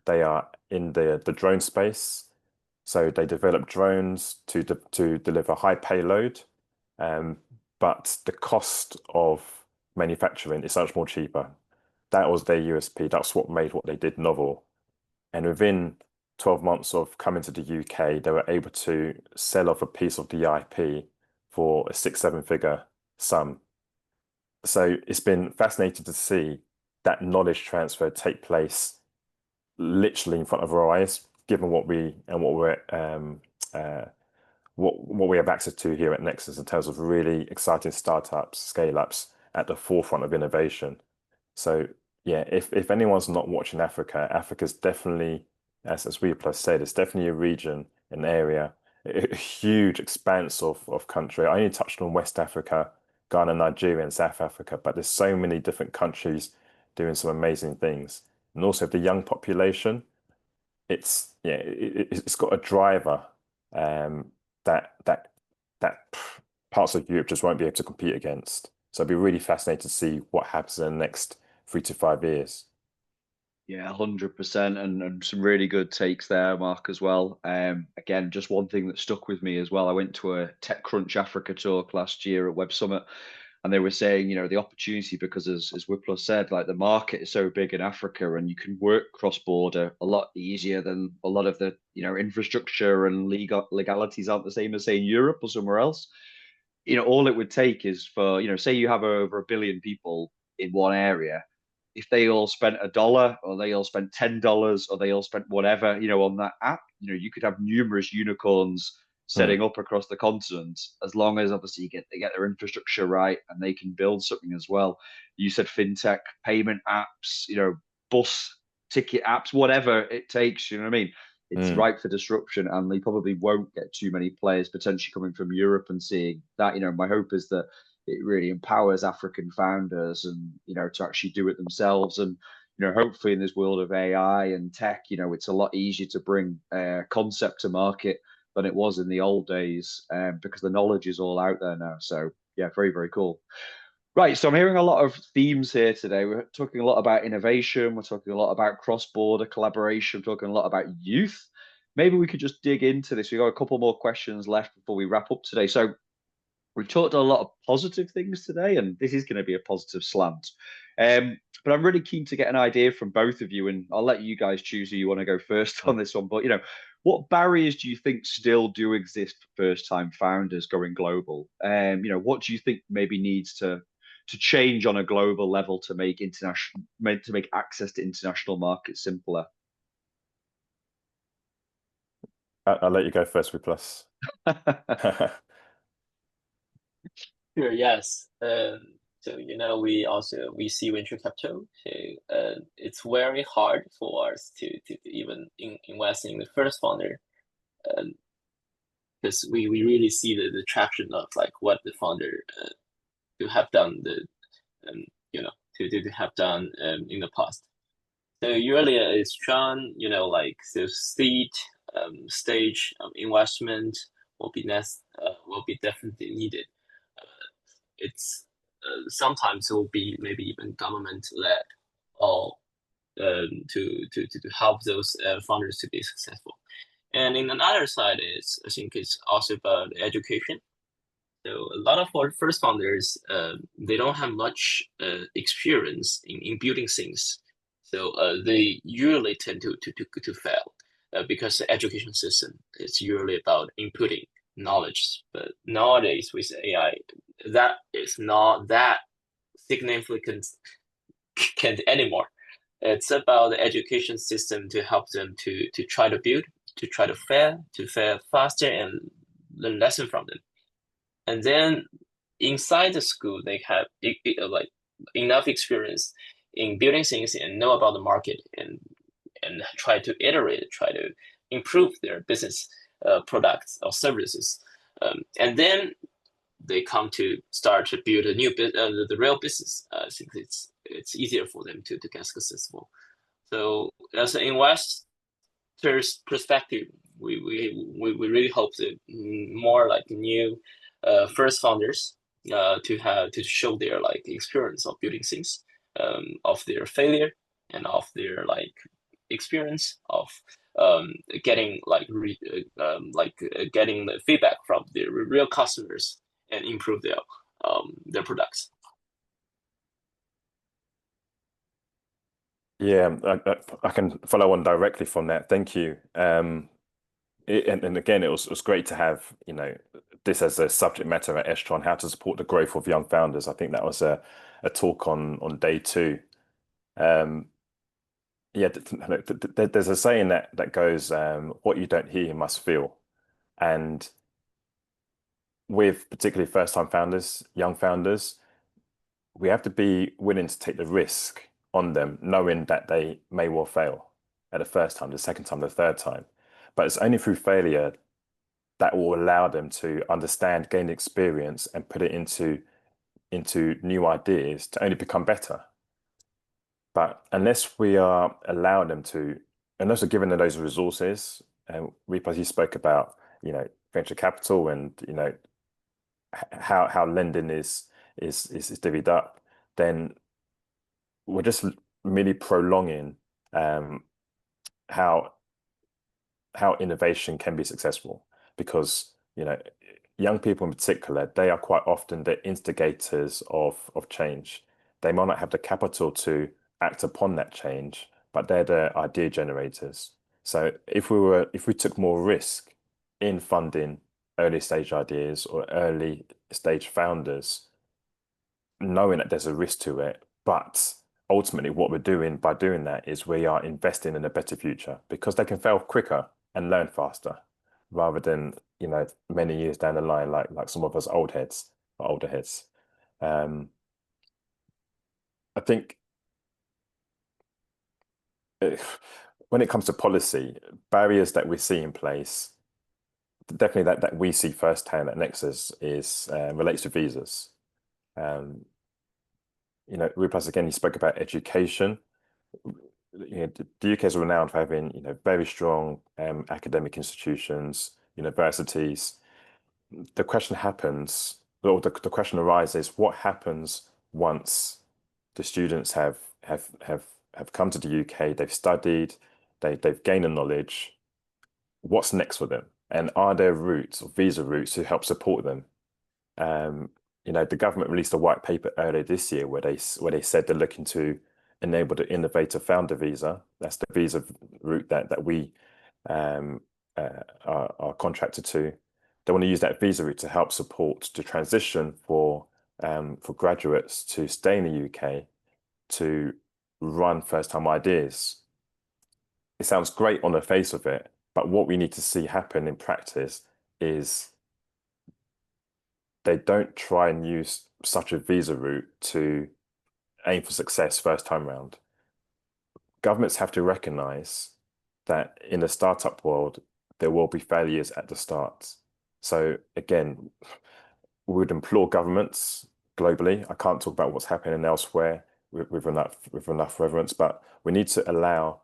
They are in the drone space. So they develop drones to deliver high payload, but the cost of manufacturing is so much more cheaper. That was their USP. That's what made what they did novel. And within 12 months of coming to the UK, they were able to sell off a piece of the IP for a 6-7 figure sum. So it's been fascinating to see that knowledge transfer take place literally in front of our eyes, given what we have access to here at Nexus in terms of really exciting startups, scale-ups at the forefront of innovation. So yeah, if anyone's not watching Africa, Africa's definitely, as WePlus said, it's definitely a region, an area, a huge expanse of country. I only touched on West Africa, Ghana, Nigeria, and South Africa, but there's so many different countries doing some amazing things. And also the young population, it's got a driver that parts of Europe just won't be able to compete against. So it'd be really fascinating to see what happens in the next 3 to 5 years. Yeah, 100%, and some really good takes there, Mark, as well. Again, just one thing that stuck with me as well. I went to a TechCrunch Africa talk last year at Web Summit, and they were saying, the opportunity, because as Whipler said, like the market is so big in Africa, and you can work cross border a lot easier than a lot of the infrastructure and legalities aren't the same as say in Europe or somewhere else. All it would take is for say you have over 1 billion people in one area. If they all spent $1 or they all spent $10 or they all spent whatever, on that app, you could have numerous unicorns setting up across the continent, as long as obviously they get their infrastructure right and they can build something as well. You said fintech, payment apps, bus ticket apps, whatever it takes, you know what I mean? It's ripe for disruption, and they probably won't get too many players potentially coming from Europe and seeing that. My hope is that it really empowers African founders and to actually do it themselves. And hopefully in this world of AI and tech, it's a lot easier to bring a concept to market than it was in the old days, because the knowledge is all out there now. So yeah, very, very cool. Right, so I'm hearing a lot of themes here today. We're talking a lot about innovation. We're talking a lot about cross-border collaboration. We're talking a lot about youth. Maybe we could just dig into this. We've got a couple more questions left before we wrap up today. So we've talked a lot of positive things today, and this is going to be a positive slant. But I'm really keen to get an idea from both of you, and I'll let you guys choose who you want to go first on this one. But what barriers do you think still do exist for first-time founders going global? What do you think maybe needs to change on a global level to make access to international markets simpler? I'll let you go first, WePlus. Sure, yes. So we see venture capital. So it's very hard for us to even invest in the first founder. because we really see the traction of like what the founder to have done to have done in the past. So usually it's John, like the seed stage of investment will be definitely needed. It's sometimes it will be maybe even government led or to help those founders to be successful. And in another side is I think it's also about education. So a lot of our first founders they don't have much experience in building things. So they usually tend to fail because the education system is usually about inputting knowledge. But nowadays with AI, that is not that significant anymore. It's about the education system to help them to try to build, to try to fail faster and learn lesson from them. And then inside the school, they have like enough experience in building things and know about the market and try to iterate, try to improve their business products or services. And then they come to start to build a new the real business. I think it's easier for them to get successful. So as an investor's perspective, we really hope that more like new first founders to show their like experience of building things, of their failure and of their like experience of getting like getting the feedback from their real customers and improve their products. Yeah, I can follow on directly from that. Thank you. And again, it was great to have, this as a subject matter at S-Tron, how to support the growth of young founders. I think that was a talk on day 2. Yeah, there's a saying that goes, what you don't hear, you must feel. And with particularly first-time founders, young founders, we have to be willing to take the risk on them, knowing that they may well fail at the first time, the second time, the third time. But it's only through failure that will allow them to understand, gain experience, and put it into new ideas to only become better. But unless we are allowing them to, unless we're giving them those resources, and Ripas, you spoke about, venture capital and, how lending is divvied up, then we're just merely prolonging how innovation can be successful, because young people in particular, they are quite often the instigators of change. They might not have the capital to act upon that change, but they're the idea generators. So if we took more risk in funding early stage ideas or early stage founders, knowing that there's a risk to it, but ultimately what we're doing by doing that is we are investing in a better future, because they can fail quicker and learn faster, rather than many years down the line, like some of us older heads. I think when it comes to policy, barriers that we see in place, definitely that we see firsthand at Nexus is relates to visas. Rupas, again, you spoke about education. The UK is renowned for having very strong academic institutions, universities. The question arises: what happens once the students have come to the UK? They've studied, they've gained the knowledge. What's next for them? And are there routes or visa routes to help support them? The government released a white paper earlier this year where they said they're looking to enable the innovator founder visa. That's the visa route that we are contracted to. They want to use that visa route to help support the transition for graduates to stay in the UK to run first-time ideas. It sounds great on the face of it, but what we need to see happen in practice is they don't try and use such a visa route to aim for success first time round. Governments have to recognize that in the startup world, there will be failures at the start. So again, we would implore governments globally. I can't talk about what's happening elsewhere with enough reverence, but we need to allow,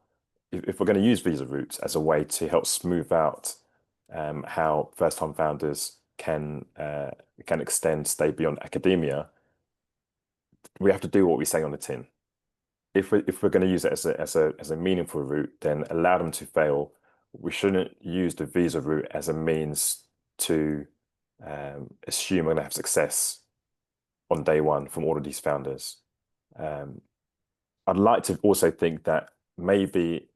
if we're going to use visa routes as a way to help smooth out how first-time founders can extend, stay beyond academia, we have to do what we say on the tin. If we're going to use it as a meaningful route, then allow them to fail. We shouldn't use the visa route as a means to assume we're going to have success on day one from all of these founders. I'd like to also think that maybe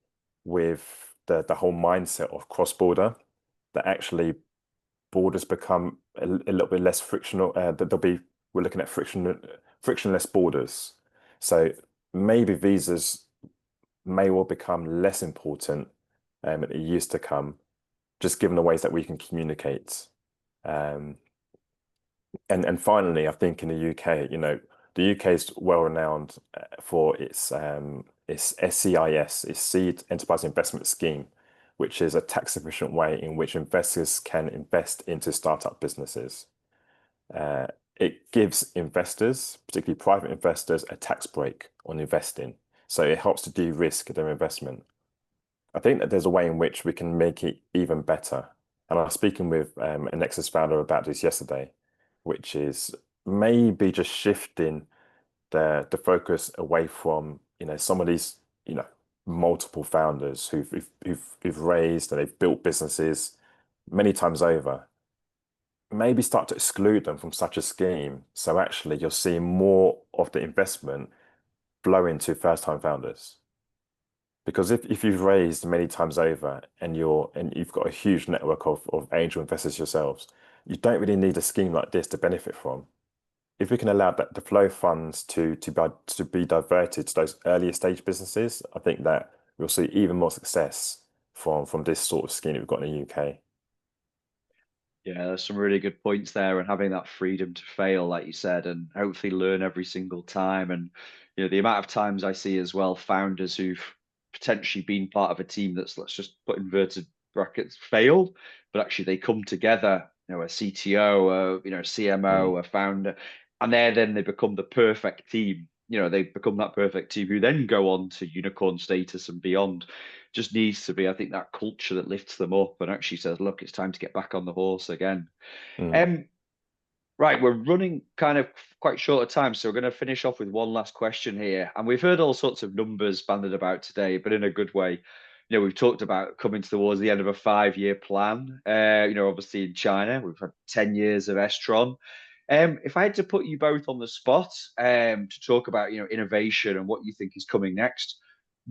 with the whole mindset of cross-border, that actually borders become a little bit less frictional. We're looking at frictionless borders. So maybe visas may well become less important in the years to come, just given the ways that we can communicate. And finally, I think in the UK, the UK is well renowned for its SEIS, its Seed Enterprise Investment Scheme, which is a tax efficient way in which investors can invest into startup businesses. It gives investors, particularly private investors, a tax break on investing. So it helps to de-risk their investment. I think that there's a way in which we can make it even better. And I was speaking with a NEXUS founder about this yesterday, which is maybe just shifting the focus away from some of these multiple founders who've raised and they've built businesses many times over. Maybe start to exclude them from such a scheme. So actually you're seeing more of the investment flow into first-time founders. Because if you've raised many times over and you've got a huge network of angel investors yourselves, you don't really need a scheme like this to benefit from. If we can allow the flow of funds to be diverted to those earlier stage businesses, I think that we'll see even more success from this sort of scheme that we've got in the UK. Yeah, there's some really good points there, and having that freedom to fail, like you said, and hopefully learn every single time. And the amount of times I see as well founders who've potentially been part of a team that's, let's just put inverted brackets, failed, but actually they come together, a CTO, CMO, a founder, and then they become the perfect team. They become that perfect team who then go on to unicorn status and beyond. Just needs to be, I think, that culture that lifts them up and actually says, look, it's time to get back on the horse again. Right, we're running kind of quite short of time, so we're going to finish off with one last question here. And we've heard all sorts of numbers banded about today, but in a good way. We've talked about coming towards the end of a 5-year plan. Obviously in China, we've had 10 years of S-Tron. If I had to put you both on the spot to talk about, innovation and what you think is coming next,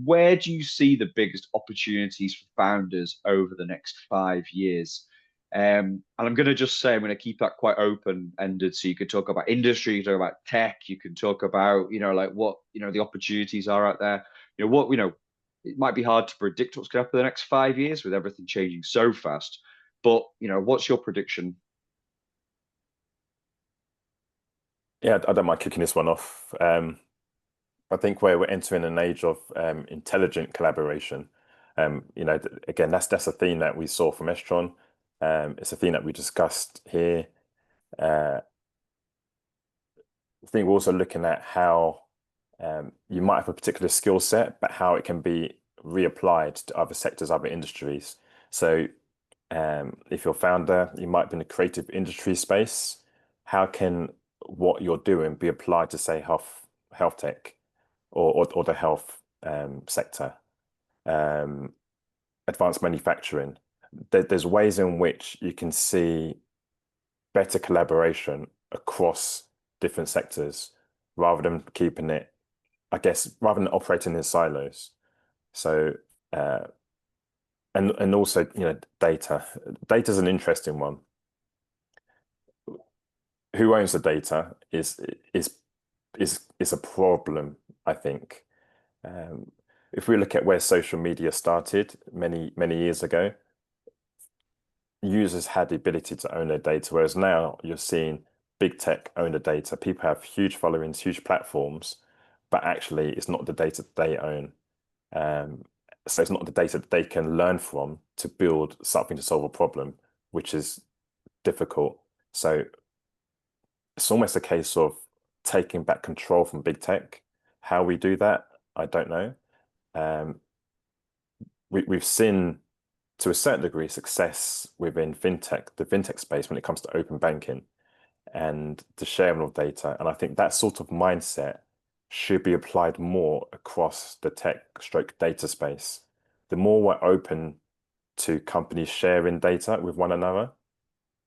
where do you see the biggest opportunities for founders over the next 5 years? And I'm going to just say, I'm going to keep that quite open-ended. So you could talk about industry, you can talk about tech, you can talk about, like what, the opportunities are out there. It might be hard to predict what's going to happen in the next 5 years with everything changing so fast. But, what's your prediction? Yeah, I don't mind kicking this one off. I think we're entering an age of intelligent collaboration. Again, that's a theme that we saw from S-Tron. It's a theme that we discussed here. I think we're also looking at how you might have a particular skill set, but how it can be reapplied to other sectors, other industries. So if you're a founder, you might be in the creative industry space. How can what you're doing be applied to, say, health tech or the health sector, advanced manufacturing? There's ways in which you can see better collaboration across different sectors rather than keeping it, I guess, rather than operating in silos. So, and also, data. Data is an interesting one. Who owns the data is a problem, I think. If we look at where social media started many years ago, users had the ability to own their data, whereas now you're seeing big tech own the data. People have huge followings, huge platforms, but actually it's not the data they own. So it's not the data that they can learn from to build something to solve a problem, which is difficult. So it's almost a case of taking back control from big tech. How we do that, I don't know. We've seen to a certain degree success within the fintech space when it comes to open banking and the sharing of data. And I think that sort of mindset should be applied more across the tech stroke data space. The more we're open to companies sharing data with one another,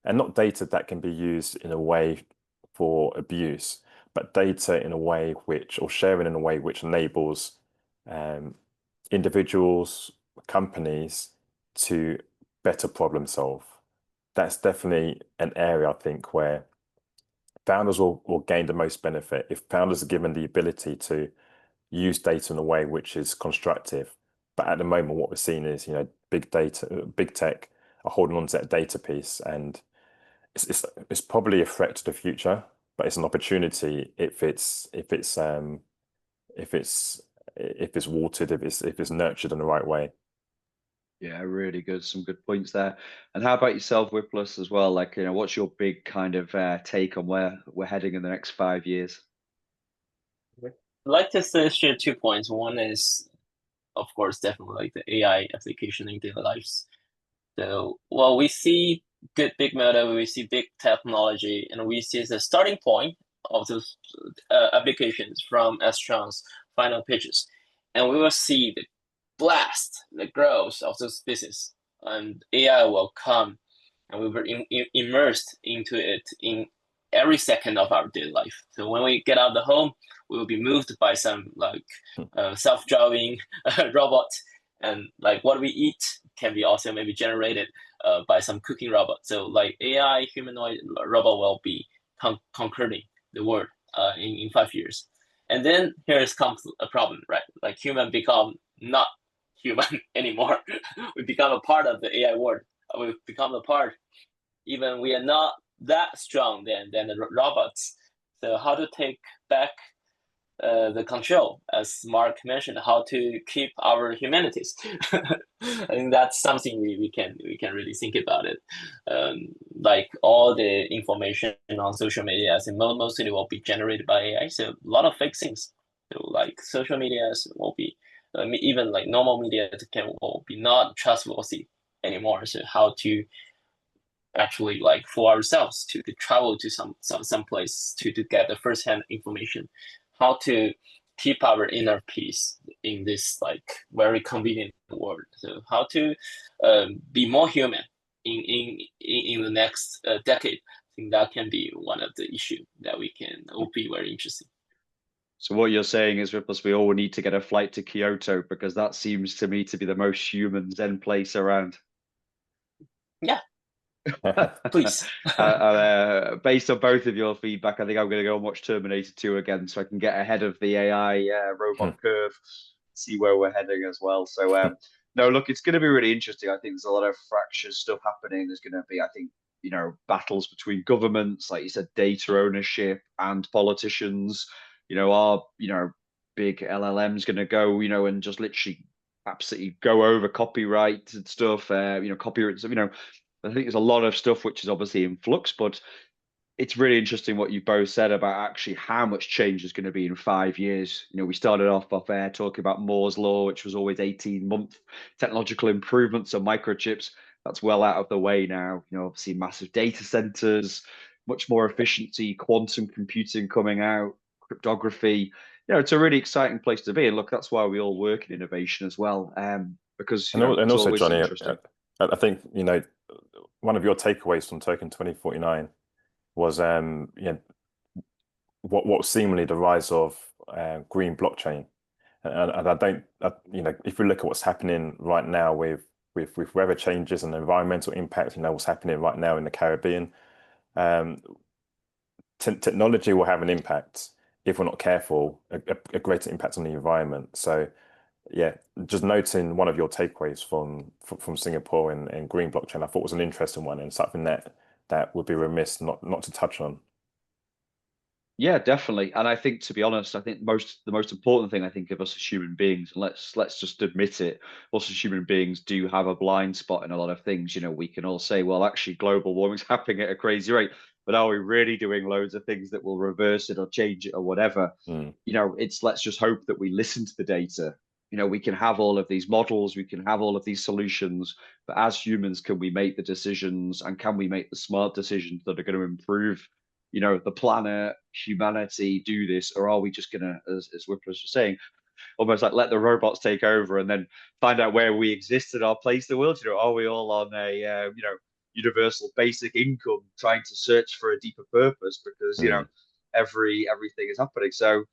and not data that can be used in a way for abuse, but data in a way or sharing in a way which enables individuals, companies to better problem solve. That's definitely an area, I think, where founders will gain the most benefit if founders are given the ability to use data in a way which is constructive. But at the moment, what we're seeing is, big tech are holding on to that data piece, and it's probably a threat to the future, but it's an opportunity if it's watered, if it's nurtured in the right way. Yeah, really good. Some good points there. And how about yourself, Whipless, as well? Like, what's your big kind of take on where we're heading in the next 5 years? I'd like to share 2 points. One is, of course, definitely like the AI application in daily lives. So, well, we see good big model, we see big technology, and we see the starting point of those applications from S-Tron's final pitches. And we will see the growth of those business, and AI will come, and we were immersed into it in every second of our daily life. So when we get out of the home, we will be moved by some self-driving robot, and like what we eat can be also maybe generated by some cooking robot. So like AI humanoid robot will be conquering the world in 5 years. And then comes a problem, right? Like human become not human anymore. We become a part of the AI world. We become a part, even we are not that strong than the robots. So how to take back the control, as Mark mentioned, how to keep our humanities. I think that's something we can really think about it. Like all the information on social media, I think mostly will be generated by AI. So a lot of fake things. So like social media will be even like normal media will be not trustworthy anymore. So how to actually like for ourselves to travel to some place to get the first-hand information, how to keep our inner peace in this like very convenient world. So how to be more human in the next decade. I think that can be one of the issues that will be very interesting. So what you're saying is, Ripples, we all need to get a flight to Kyoto, because that seems to me to be the most human zen place around. Yeah. Please. Based on both of your feedback, I think I'm going to go and watch Terminator 2 again, so I can get ahead of the AI robot curve, see where we're heading as well. So no, look, it's going to be really interesting. I think there's a lot of fractious stuff happening. There's going to be, I think, battles between governments, like you said, data ownership, and politicians. Are big LLMs going to go, and just literally absolutely go over copyright and stuff, copyright stuff, I think there's a lot of stuff which is obviously in flux, but it's really interesting what you both said about actually how much change is going to be in 5 years. We started off air talking about Moore's law, which was always 18-month technological improvements on microchips. That's well out of the way now. Obviously massive data centers, much more efficiency, quantum computing coming out, cryptography. It's a really exciting place to be. And look, that's why we all work in innovation as well. Because and also, Johnny, interesting. I think one of your takeaways from Token 2049 was what seemingly the rise of green blockchain, and I don't if we look at what's happening right now with weather changes and environmental impact, what's happening right now in the Caribbean, technology will have an impact if we're not careful, a greater impact on the environment. So yeah, just noting one of your takeaways from Singapore and green blockchain, I thought was an interesting one and something that would be remiss not to touch on. Yeah, definitely. And I think, to be honest, I think the most important thing I think of us as human beings, and let's just admit it, us as human beings do have a blind spot in a lot of things. You know, we can all say, well, actually, global warming's happening at a crazy rate, but are we really doing loads of things that will reverse it or change it or whatever? Mm. You know, it's let's just hope that we listen to the data. You know, we can have all of these models, we can have all of these solutions, but as humans, can we make the decisions and can we make the smart decisions that are going to improve, you know, the planet, humanity, do this, or are we just gonna, as Whippers was saying, almost like let the robots take over and then find out where we exist in our place in the world? You know, are we all on a you know, universal basic income, trying to search for a deeper purpose because you know Mm. everything is happening? So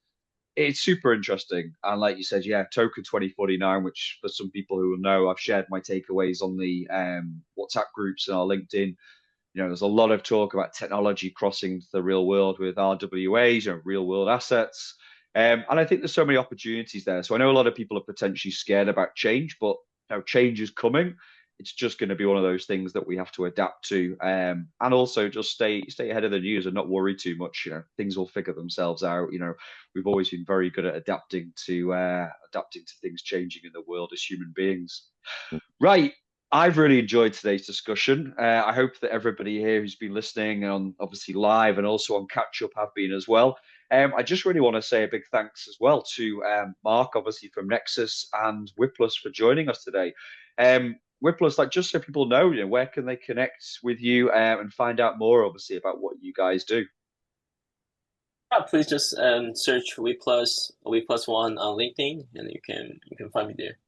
it's super interesting. And like you said, yeah, Token 2049, which for some people who will know, I've shared my takeaways on the WhatsApp groups and our LinkedIn. You know, there's a lot of talk about technology crossing to the real world with RWAs, you know, real world assets. And I think there's so many opportunities there. So I know a lot of people are potentially scared about change, but you know, change is coming. It's just going to be one of those things that we have to adapt to, and also just stay ahead of the news and not worry too much. You know, things will figure themselves out. You know, we've always been very good at adapting to things changing in the world as human beings. Right. I've really enjoyed today's discussion. I hope that everybody here who's been listening on obviously live and also on catch up have been as well. I just really want to say a big thanks as well to Mark, obviously from Nexus, and Whiplus for joining us today. Whiplus, like just so people know, you know, where can they connect with you and find out more, obviously, about what you guys do? Yeah, please just search We+1 on LinkedIn, and you can find me there.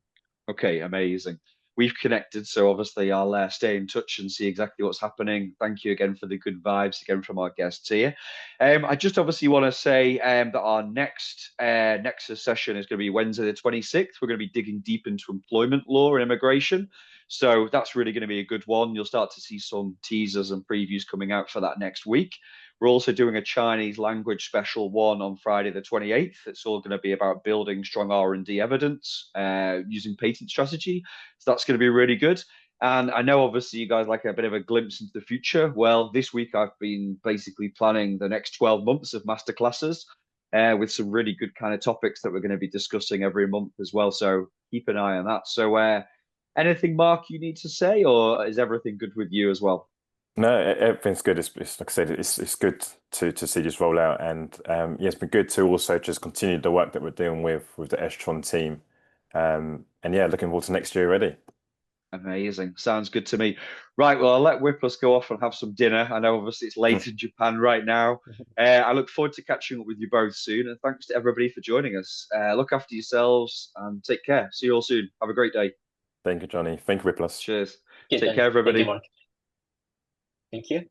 Okay, amazing. We've connected, so obviously I'll stay in touch and see exactly what's happening. Thank you again for the good vibes again from our guests here. I just obviously want to say that our next Nexus session is going to be Wednesday the 26th. We're going to be digging deep into employment law and immigration. So that's really going to be a good one. You'll start to see some teasers and previews coming out for that next week. We're also doing a Chinese language special one on Friday the 28th. It's all going to be about building strong R&D evidence using patent strategy. So that's going to be really good. And I know obviously you guys like a bit of a glimpse into the future. Well, this week I've been basically planning the next 12 months of masterclasses with some really good kind of topics that we're going to be discussing every month as well. So keep an eye on that. So anything, Mark, you need to say, or is everything good with you as well? No, everything's good. It's like I said, it's good to see this roll out, and yeah, it's been good to also just continue the work that we're doing with the S-Tron team, and yeah, looking forward to next year already. Amazing. Sounds good to me. Right. Well, I'll let Whipless go off and have some dinner. I know obviously it's late in Japan right now. I look forward to catching up with you both soon. And thanks to everybody for joining us. Look after yourselves and take care. See you all soon. Have a great day. Thank you, Johnny. Thank you, Whiplus. Cheers. Okay, Take then. care, Thank you, everybody. Mark. Thank you.